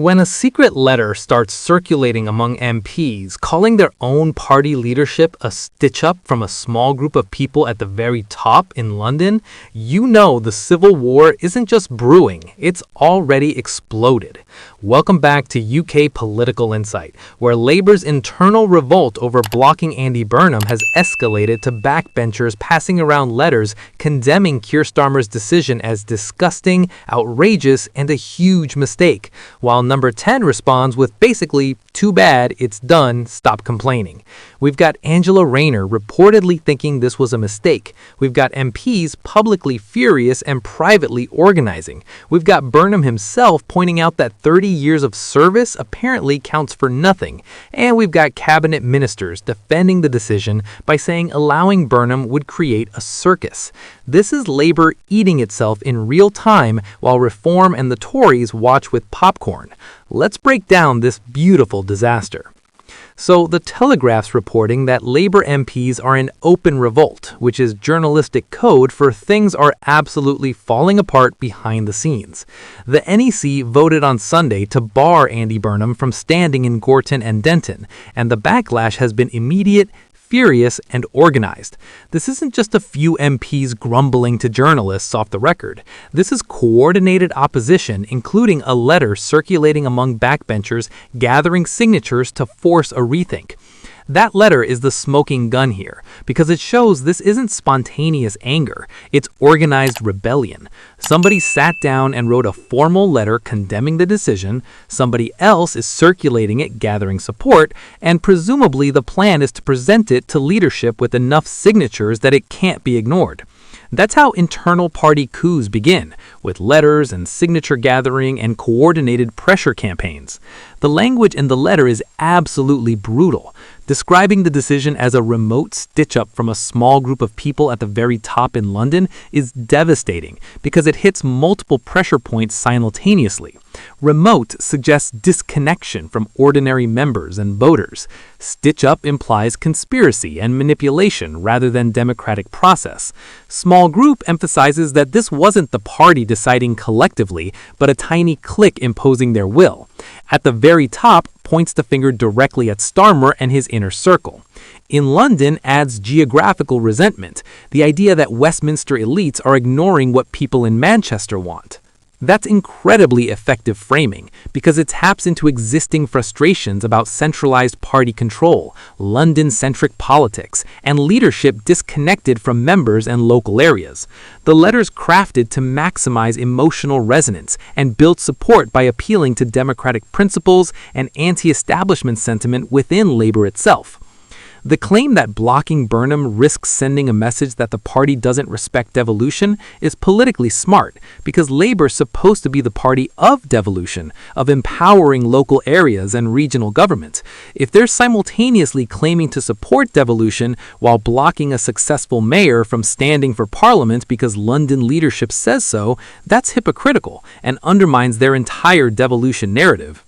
When a secret letter starts circulating among MPs, calling their own party leadership a stitch-up from a small group of people at the very top in London, you know the civil war isn't just brewing, it's already exploded. Welcome back to UK Political Insight, where Labour's internal revolt over blocking Andy Burnham has escalated to backbenchers passing around letters condemning Keir Starmer's decision as disgusting, outrageous, and a huge mistake, while number 10 responds with basically, too bad, it's done, stop complaining. We've got Angela Rayner reportedly thinking this was a mistake. We've got MPs publicly furious and privately organizing. We've got Burnham himself pointing out that 30 years of service apparently counts for nothing. And we've got cabinet ministers defending the decision by saying allowing Burnham would create a circus. This is Labour eating itself in real time while Reform and the Tories watch with popcorn. Let's break down this beautiful disaster. So, The Telegraph's reporting that Labour MPs are in open revolt, which is journalistic code for things are absolutely falling apart behind the scenes. The NEC voted on Sunday to bar Andy Burnham from standing in Gorton and Denton, and the backlash has been immediate, furious, and organized. This isn't just a few MPs grumbling to journalists off the record. This is coordinated opposition, including a letter circulating among backbenchers gathering signatures to force a rethink. That letter is the smoking gun here, because it shows this isn't spontaneous anger, it's organized rebellion. Somebody sat down and wrote a formal letter condemning the decision, somebody else is circulating it gathering support, and presumably the plan is to present it to leadership with enough signatures that it can't be ignored. That's how internal party coups begin, with letters and signature gathering and coordinated pressure campaigns. The language in the letter is absolutely brutal, describing the decision as a remote stitch-up from a small group of people at the very top in London is devastating because it hits multiple pressure points simultaneously. Remote suggests disconnection from ordinary members and voters. Stitch-up implies conspiracy and manipulation rather than democratic process. Small group emphasizes that this wasn't the party deciding collectively, but a tiny clique imposing their will. At the very top, points the finger directly at Starmer and his inner circle. In London adds geographical resentment, the idea that Westminster elites are ignoring what people in Manchester want. That's incredibly effective framing, because it taps into existing frustrations about centralized party control, London-centric politics, and leadership disconnected from members and local areas. The letter's crafted to maximize emotional resonance and build support by appealing to democratic principles and anti-establishment sentiment within Labour itself. The claim that blocking Burnham risks sending a message that the party doesn't respect devolution is politically smart, because Labour's supposed to be the party of devolution, of empowering local areas and regional government. If they're simultaneously claiming to support devolution while blocking a successful mayor from standing for parliament because London leadership says so, that's hypocritical and undermines their entire devolution narrative.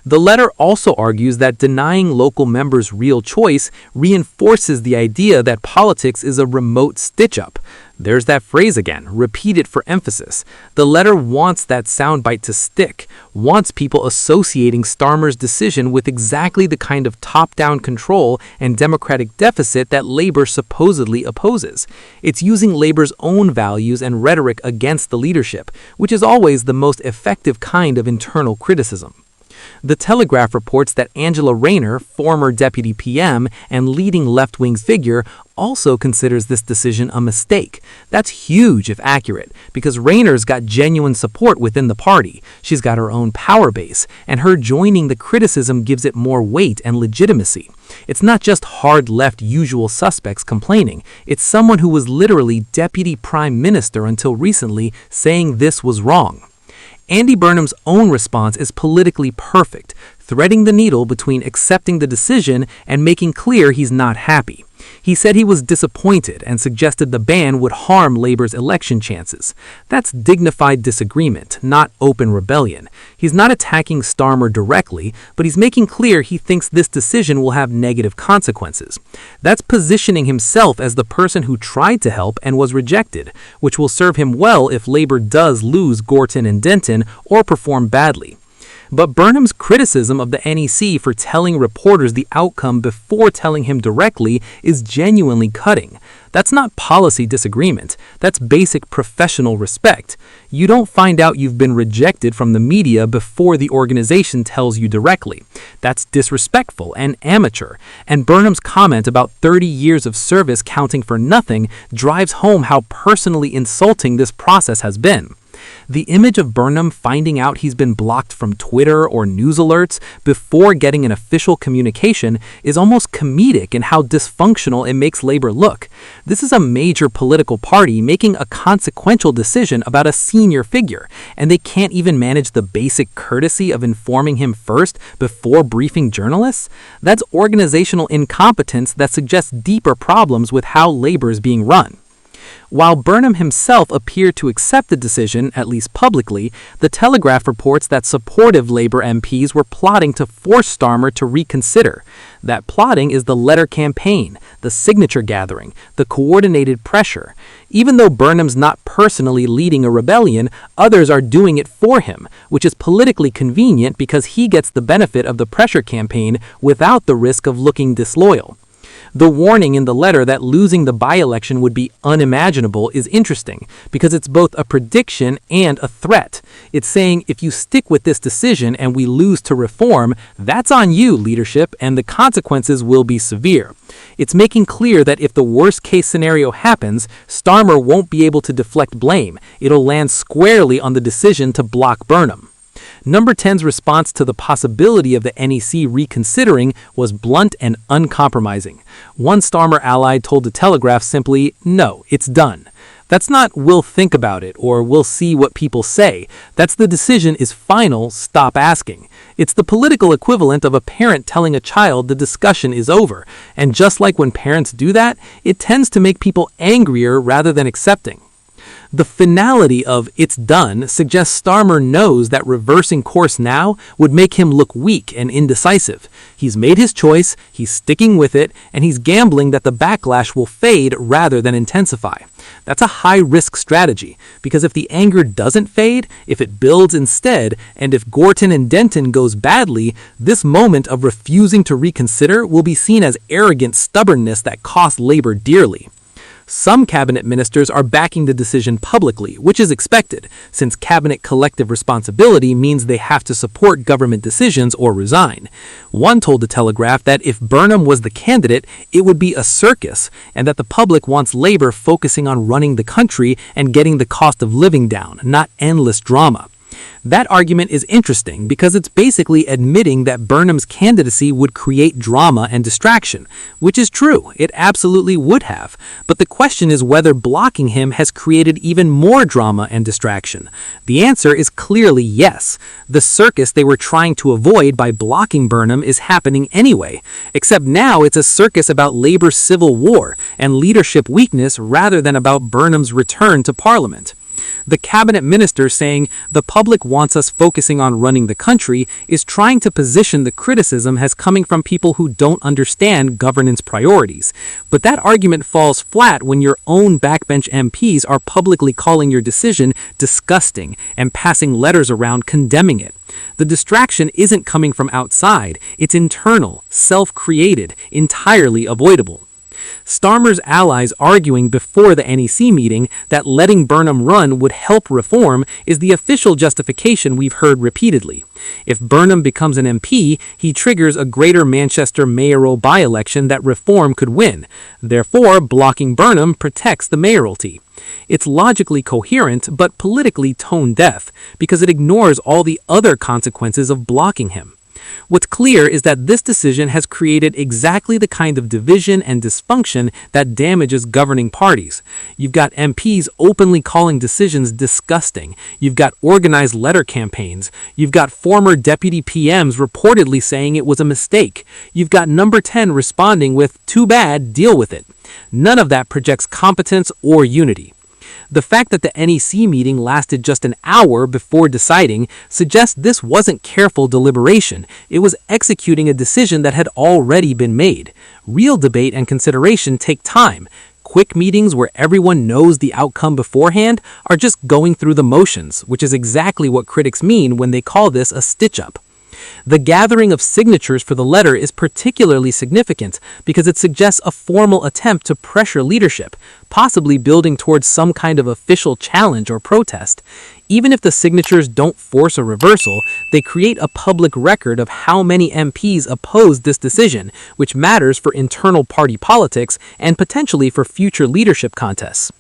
The letter also argues that denying local members real choice reinforces the idea that politics is a remote stitch-up. There's that phrase again, repeated for emphasis. The letter wants that soundbite to stick, wants people associating Starmer's decision with exactly the kind of top-down control and democratic deficit that Labour supposedly opposes. It's using Labour's own values and rhetoric against the leadership, which is always the most effective kind of internal criticism. The Telegraph reports that Angela Rayner, former deputy PM and leading left-wing figure, also considers this decision a mistake. That's huge if accurate, because Rayner's got genuine support within the party. She's got her own power base, and her joining the criticism gives it more weight and legitimacy. It's not just hard left usual suspects complaining. It's someone who was literally deputy prime minister until recently saying this was wrong. Andy Burnham's own response is politically perfect, threading the needle between accepting the decision and making clear he's not happy. He said he was disappointed and suggested the ban would harm Labour's election chances. That's dignified disagreement, not open rebellion. He's not attacking Starmer directly, but he's making clear he thinks this decision will have negative consequences. That's positioning himself as the person who tried to help and was rejected, which will serve him well if Labour does lose Gorton and Denton or perform badly. But Burnham's criticism of the NEC for telling reporters the outcome before telling him directly is genuinely cutting. That's not policy disagreement. That's basic professional respect. You don't find out you've been rejected from the media before the organization tells you directly. That's disrespectful and amateur. And Burnham's comment about 30 years of service counting for nothing drives home how personally insulting this process has been. The image of Burnham finding out he's been blocked from Twitter or news alerts before getting an official communication is almost comedic in how dysfunctional it makes Labour look. This is a major political party making a consequential decision about a senior figure, and they can't even manage the basic courtesy of informing him first before briefing journalists? That's organizational incompetence that suggests deeper problems with how Labour is being run. While Burnham himself appeared to accept the decision, at least publicly, the Telegraph reports that supportive Labour MPs were plotting to force Starmer to reconsider. That plotting is the letter campaign, the signature gathering, the coordinated pressure. Even though Burnham's not personally leading a rebellion, others are doing it for him, which is politically convenient because he gets the benefit of the pressure campaign without the risk of looking disloyal. The warning in the letter that losing the by-election would be unimaginable is interesting because it's both a prediction and a threat. It's saying if you stick with this decision and we lose to reform, that's on you, leadership, and the consequences will be severe. It's making clear that if the worst-case scenario happens, Starmer won't be able to deflect blame. It'll land squarely on the decision to block Burnham. Number 10's response to the possibility of the NEC reconsidering was blunt and uncompromising. One Starmer ally told the Telegraph simply, "No, it's done." That's not "we'll think about it" or "we'll see what people say." That's "the decision is final, stop asking." It's the political equivalent of a parent telling a child the discussion is over. And just like when parents do that, it tends to make people angrier rather than accepting. The finality of "it's done" suggests Starmer knows that reversing course now would make him look weak and indecisive. He's made his choice, he's sticking with it, and he's gambling that the backlash will fade rather than intensify. That's a high-risk strategy, because if the anger doesn't fade, if it builds instead, and if Gorton and Denton goes badly, this moment of refusing to reconsider will be seen as arrogant stubbornness that costs Labour dearly. Some cabinet ministers are backing the decision publicly, which is expected, since cabinet collective responsibility means they have to support government decisions or resign. One told the Telegraph that if Burnham was the candidate, it would be a circus, and that the public wants Labour focusing on running the country and getting the cost of living down, not endless drama. That argument is interesting because it's basically admitting that Burnham's candidacy would create drama and distraction, which is true, it absolutely would have. But the question is whether blocking him has created even more drama and distraction. The answer is clearly yes. The circus they were trying to avoid by blocking Burnham is happening anyway, except now it's a circus about Labour's civil war and leadership weakness rather than about Burnham's return to Parliament. The cabinet minister saying the public wants us focusing on running the country is trying to position the criticism as coming from people who don't understand governance priorities. But that argument falls flat when your own backbench MPs are publicly calling your decision disgusting and passing letters around condemning it. The distraction isn't coming from outside, it's internal, self-created, entirely avoidable. Starmer's allies arguing before the NEC meeting that letting Burnham run would help reform is the official justification we've heard repeatedly. If Burnham becomes an MP, he triggers a Greater Manchester mayoral by-election that reform could win. Therefore, blocking Burnham protects the mayoralty. It's logically coherent, but politically tone-deaf, because it ignores all the other consequences of blocking him. What's clear is that this decision has created exactly the kind of division and dysfunction that damages governing parties. You've got MPs openly calling decisions disgusting. You've got organized letter campaigns. You've got former deputy PMs reportedly saying it was a mistake. You've got Number 10 responding with, "Too bad, deal with it." None of that projects competence or unity. The fact that the NEC meeting lasted just an hour before deciding suggests this wasn't careful deliberation. It was executing a decision that had already been made. Real debate and consideration take time. Quick meetings where everyone knows the outcome beforehand are just going through the motions, which is exactly what critics mean when they call this a stitch-up. The gathering of signatures for the letter is particularly significant because it suggests a formal attempt to pressure leadership, possibly building towards some kind of official challenge or protest. Even if the signatures don't force a reversal, they create a public record of how many MPs opposed this decision, which matters for internal party politics and potentially for future leadership contests.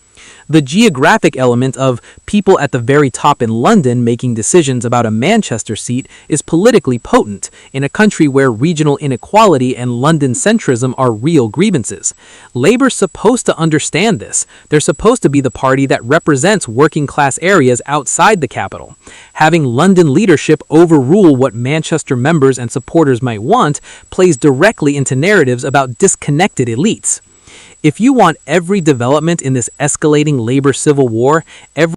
The geographic element of people at the very top in London making decisions about a Manchester seat is politically potent in a country where regional inequality and London centrism are real grievances. Labour's supposed to understand this. They're supposed to be the party that represents working class areas outside the capital. Having London leadership overrule what Manchester members and supporters might want plays directly into narratives about disconnected elites. If you want every development in this escalating labor civil war, every